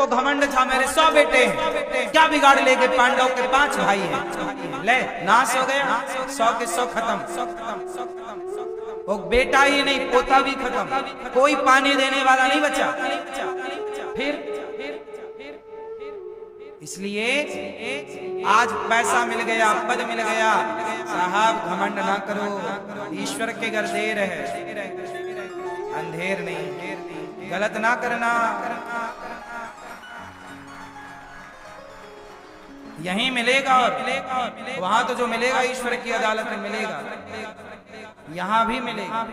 को घमंड था मेरे 100 बेटे हैं, क्या बिगाड़ लेंगे, पांडव के 5 भाई हैं, ले नाश हो गया, 100 के 100 खत्म। वो बेटा ही नहीं पोता भी खत्म, कोई पानी देने वाला नहीं बचा। फिर इसलिए आज पैसा मिल गया, पद मिल गया, साहब घमंड ना करो, ईश्वर के घर देर है, अंधेर नहीं, गलत ना करना। यहीं मिलेगा और वहां तो जो मिलेगा ईश्वर की अदालत में मिलेगा, यहां भी मिलेगा।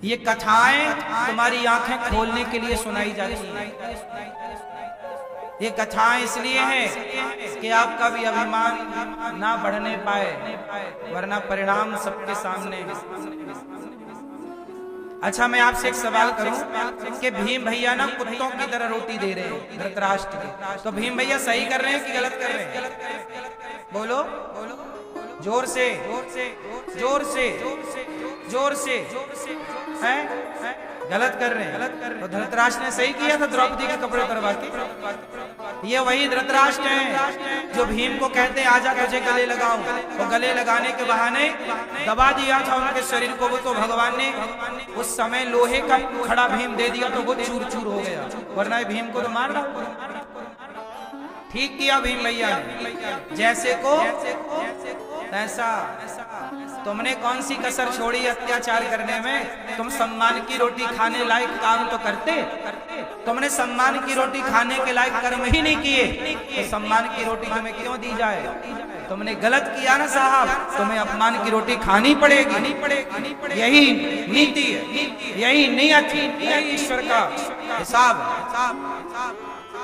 ये कथाएं तुम्हारी आंखें खोलने के लिए सुनाई जाती हैं। ये कथाएं इसलिए हैं कि आपका भी अभिमान ना बढ़ने पाए, वरना परिणाम सबके सामने। अच्छा, मैं आपसे एक सवाल करूं कि भीम भैया ना कुत्तों की तरह रोटी दे रहे हैं धृतराष्ट्र के, तो भीम भैया सही कर रहे हैं कि गलत कर रहे हैं? बोलो जोर से, जोर से, जोर से, हैं? गलत कर रहे हैं। तो धृतराष्ट्र ने सही किया था द्रौपदी के कपड़े उतरवा के। ये वही धृतराष्ट्र हैं जो भीम को कहते हैं आजा तुझे गले लगाऊं, और गले लगाने के बहाने दबा दिया था उनके शरीर को। वो तो भगवान ने उस समय लोहे का खड़ा भीम दे दिया तो वो चूर चूर हो गया, वरना भीम को तो मार डाला। ठीक किया भीम भैया ने, जैसे को तैसा। तुमने कौन सी कसर छोड़ी अत्याचार करने में? तुम सम्मान की रोटी खाने लायक काम तो करते, तुमने सम्मान की रोटी खाने के लायक कर्म ही नहीं किए, तो सम्मान की रोटी तुम्हें क्यों दी जाए? तुमने गलत किया ना साहब, तुम्हें अपमान की रोटी खानी पड़ेगी। यही नीति है, यही नियत है, यही ईश्वर का हिसाब है।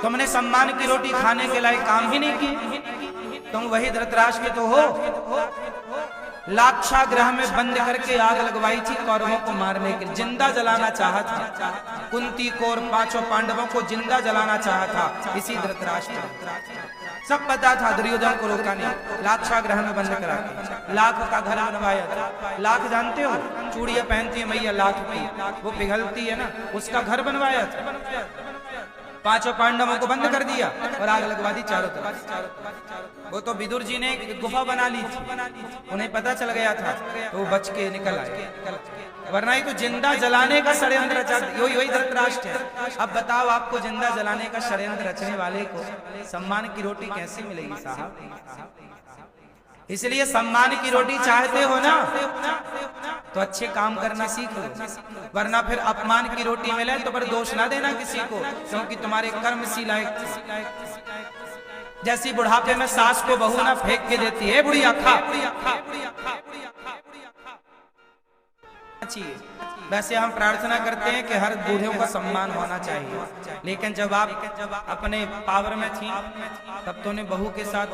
तुमने सम्मान की रोटी खाने के लायक काम ही नहीं किए। तुम वही धृतराष्ट्र तो हो, लाक्षागृह में बंद करके आग लगवाई थी कौरवों को मारने के, जिंदा जलाना चाहा था। कुंती को और 5 पांडवों को जिंदा जलाना चाहा था इसी धृतराष्ट्र। सब पता था, दुर्योधन को रोका नहीं, लाक्षागृह में बंद करा के लाख का घर बनवाया था। लाख जानते हो, चूड़ियां पहनती है मैया लाख की, वो पिघलती है ना, उसका घर बनवाया था। 5 पांडवों को बंद कर दिया और आग लगवा दी चारों तरफ। वो तो विदुर जी ने एक गुफा बना ली थी, उन्हें पता चल गया था तो वो बच के निकल आए, वरना ही तो जिंदा जलाने का षड्यंत्र रचा। वही धृतराष्ट्र है। अब बताओ, आपको जिंदा जलाने का षड्यंत्र रचने वाले को सम्मान की रोटी कैसे मिलेगी साहब? इसलिए सम्मान की रोटी चाहते हो ना, तो अच्छे काम करना सीख लो, वरना फिर अपमान की रोटी मिले तो पर दोष ना देना किसी को, क्योंकि तुम्हारे कर्म सी लायक। जैसी बुढ़ापे में सास को बहू ना फेंक के देती है, बुढ़िया खा, वैसे हम प्रार्थना करते हैं कि हर बूढ़ों का सम्मान होना चाहिए। लेकिन जब आप अपने पावर में थी तब तो ने बहू के साथ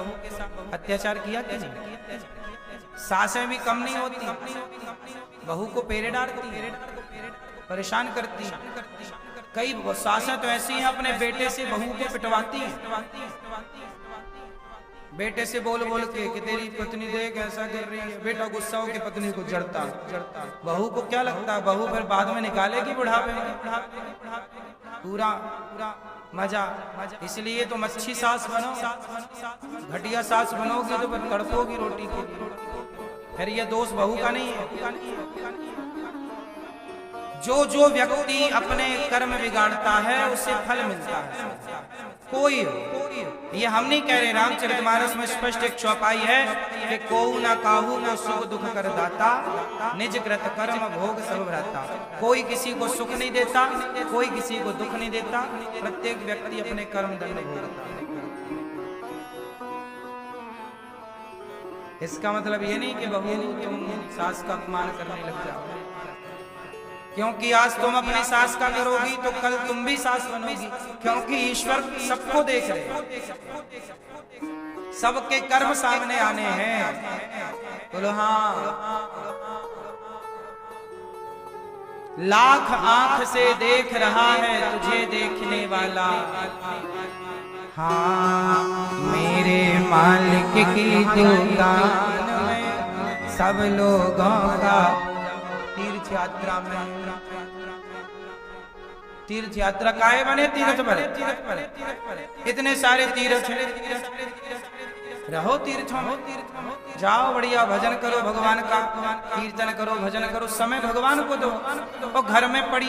अत्याचार किया कि नहीं? सासें भी कम नहीं होती, बहू को पेरे डालती, परेशान करती। कई सासें तो ऐसी हैं अपने बेटे से बहू को पिटवाती हैं, बेटे से बोल बोल के कि तेरी पत्नी देख ऐसा कर रही है, बेटा गुस्सा हो के पत्नी को जड़ता। बहू को क्या लगता है, बहू फिर बाद में निकालेगी बुढ़ापे में पूरा मजा। इसलिए तुम अच्छी सास बनो, घटिया सास बनोगी तो फिर तड़पोगी रोटी के लिए। फिर ये दोष बहू का नहीं है। जो व्यक्ति अपने कर्म बिगाड़ता है उसे फल मिलता है। कोई, ये हम नहीं कह रहे, रामचरितमानस में स्पष्ट एक चौपाई है कि कोऊ ना काहू को सुख दुख कर दाता, निज कृत कर्म भोग सब भ्राता। कोई किसी को सुख नहीं देता, कोई किसी को दुख नहीं देता, प्रत्येक व्यक्ति अपने कर्म दंड भोगता है। इसका मतलब ये नहीं कि बहू तुम सास का अपमान करने लग जाओ, क्योंकि आज तुम अपनी सास का करोगी तो कल तुम भी सास बनोगी, क्योंकि ईश्वर सबको देख रहे हैं, सबके कर्म सामने आने हैं। बोलो हाँ। लाख आंख से देख रहा है तुझे देखने वाला, हाँ मेरे मालिक की दुकान में सब लोगों का। तीर्थ यात्रा में तीर्थ यात्रा काहे बने? तीर्थ बने। इतने सारे तीर्थ रहो तीर्थों में, जाओ बढ़िया भजन करो भगवान का, कीर्तन करो भजन करो, समय भगवान को दो। और घर में पड़ी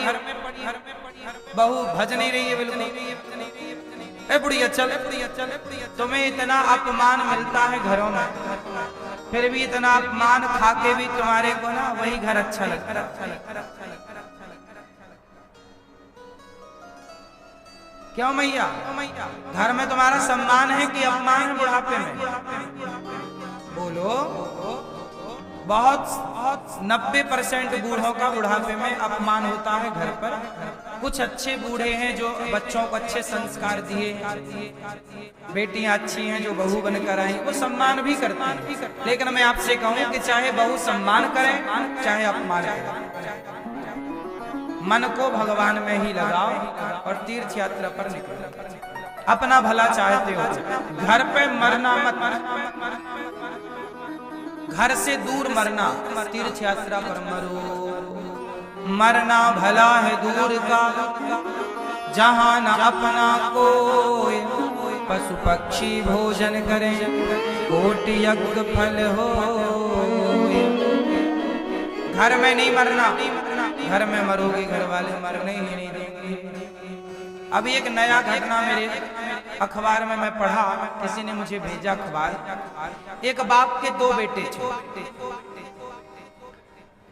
बहू भज नहीं रही है बिल्कुल, ए बुढ़िया चल, तुम्हें इतना अपमान मिलता है घरों में, फिर भी इतना अपमान खा के भी तुम्हारे को ना वही घर अच्छा लगता है। क्यों मैया? घर में तुम्हारा सम्मान है कि अपमान है बुढ़ापे में? बोलो। बहुत 90% बूढ़ों का बुढ़ापे में अपमान होता है घर पर। कुछ अच्छे बूढ़े हैं जो बच्चों को अच्छे संस्कार दिए, बेटियां अच्छी हैं जो बहू बनकर आई, वो सम्मान भी करती हैं। लेकिन मैं आपसे कहूं कि चाहे बहू सम्मान करे चाहे अपमान करे, मन को भगवान में ही लगाओ और तीर्थ यात्रा पर निकलो। अपना भला चाहते हो, घर पे मरना मत, घर से दूर मरना, तीर्थ यात्रा पर मरो। मरना भला है दूर का, जहां न अपना कोई, पशु पक्षी भोजन करें, कोटि यज्ञ फल हो। घर में नहीं मरना, घर में मरोगे घर वाले मरने ही नहीं देंगे। अभी एक नया घटना मेरे अखबार में मैं पढ़ा, किसी ने मुझे भेजा अखबार। एक बाप के 2 बेटे थे,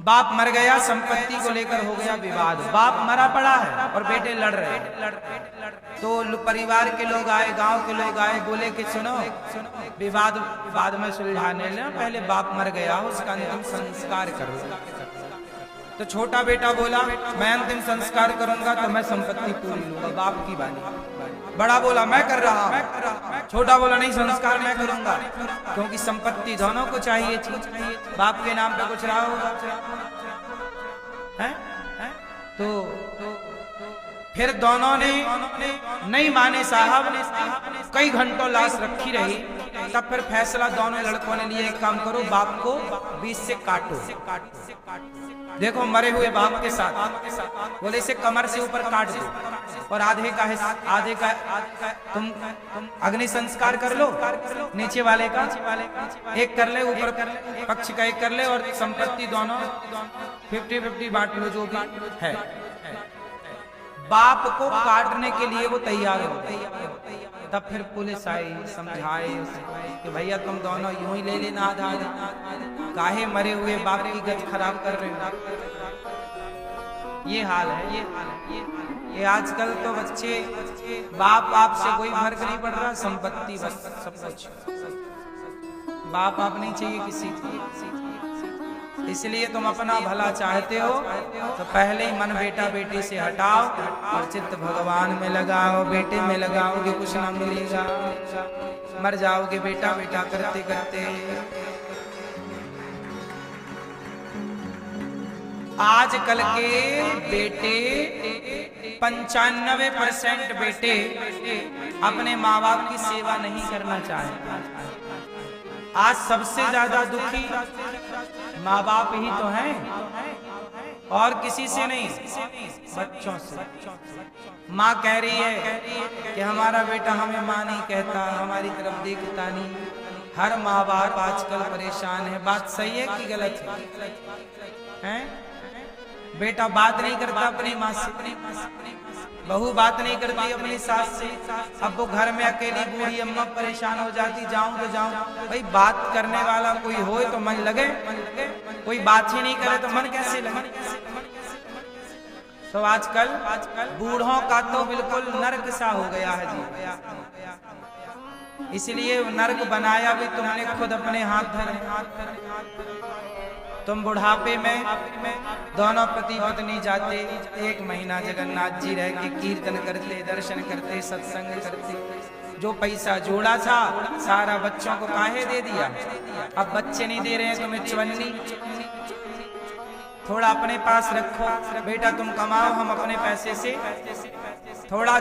बाप मर गया, संपत्ति को लेकर हो गया विवाद, बाप मरा पड़ा है और बेटे लड़ रहे हैं। तो परिवार के लोग आए, गांव के लोग आए, बोले कि सुनो विवाद बाद में सुलझाने लेना, पहले बाप मर गया उसका अंतिम संस्कार करो। तो छोटा बेटा बोला मैं अंतिम संस्कार करूंगा तो मैं संपत्ति पूरी लूंगा, बाप की बानी। बड़ा बोला मैं कर रहा हूं, छोटा बोला नहीं संस्कार मैं करूंगा, क्योंकि संपत्ति दोनों को चाहिए थी, बाप के नाम पे कुछ रहा होगा है? तो फिर दोनों ने नहीं माने साहब, कई घंटों लाश रखी रही, तब फिर फैसला दोनों लड़कों ने लिया, एक काम करो बाप को 20 से काटो। देखो मरे हुए बाप के साथ बोले इसे कमर से ऊपर काट दो और आधे का तुम अग्नि संस्कार कर लो, नीचे वाले का एक कर ले, ऊपर पक्ष का एक कर ले, और संपत्ति दोनों 50-50 बांट लो जो भी है। बाप को काटने के लिए वो तैयार हो गए। तब फिर पुलिस आई, समझाए कि भैया तुम दोनों यूं ही ले लेना आधा, काहे मरे हुए बाप की गत खराब कर रहे हो। ये हाल है, ये आजकल तो बच्चे बाप आपसे कोई फर्क नहीं पड़ रहा, संपत्ति बस सब कुछ, बाप आप नहीं चाहिए किसी की। इसलिए तुम अपना भला चाहते हो तो पहले ही मन बेटा बेटी से हटाओ और चित्त भगवान में लगाओ। बेटे में लगाओगे कुछ ना मिलेगा, मर जाओगे बेटा बेटा करते करते। आजकल के बेटे 95% बेटे अपने माँ बाप की सेवा नहीं करना चाहते। आज सबसे ज्यादा दुखी माँ बाप ही तो हैं, और किसी से नहीं, बच्चों से। माँ कह रही है कि हमारा बेटा हमें माँ नहीं कहता, हमारी तरफ देखता नहीं। हर माँ बाप आजकल परेशान है। बात सही है कि गलत है? बेटा बात नहीं करता अपनी माँ से, बहू बात नहीं करती अपनी सास से। अब वो घर में अकेली बूढ़ी अम्मा परेशान हो जाती, जाऊं तो जाऊं। भाई बात करने वाला कोई हो तो मन लगे, कोई बात ही नहीं करे तो मन कैसे लगे? तो आजकल बूढ़ों का तो बिल्कुल नर्क सा हो गया है जी। इसलिए नर्क बनाया भी तुमने खुद अपने हाथ धरे। तुम बुढ़ापे में दोनों पति पत्नी जाते, 1 महीना जगन्नाथ जी रह के कीर्तन करते, दर्शन करते, सत्संग करते। जो पैसा जोड़ा था सारा बच्चों को काहे दे दिया? अब बच्चे नहीं दे रहे हैं तुम्हें चवन्नी। थोड़ा अपने पास रखो बेटा, तुम कमाओ, हम अपने पैसे से थोड़ा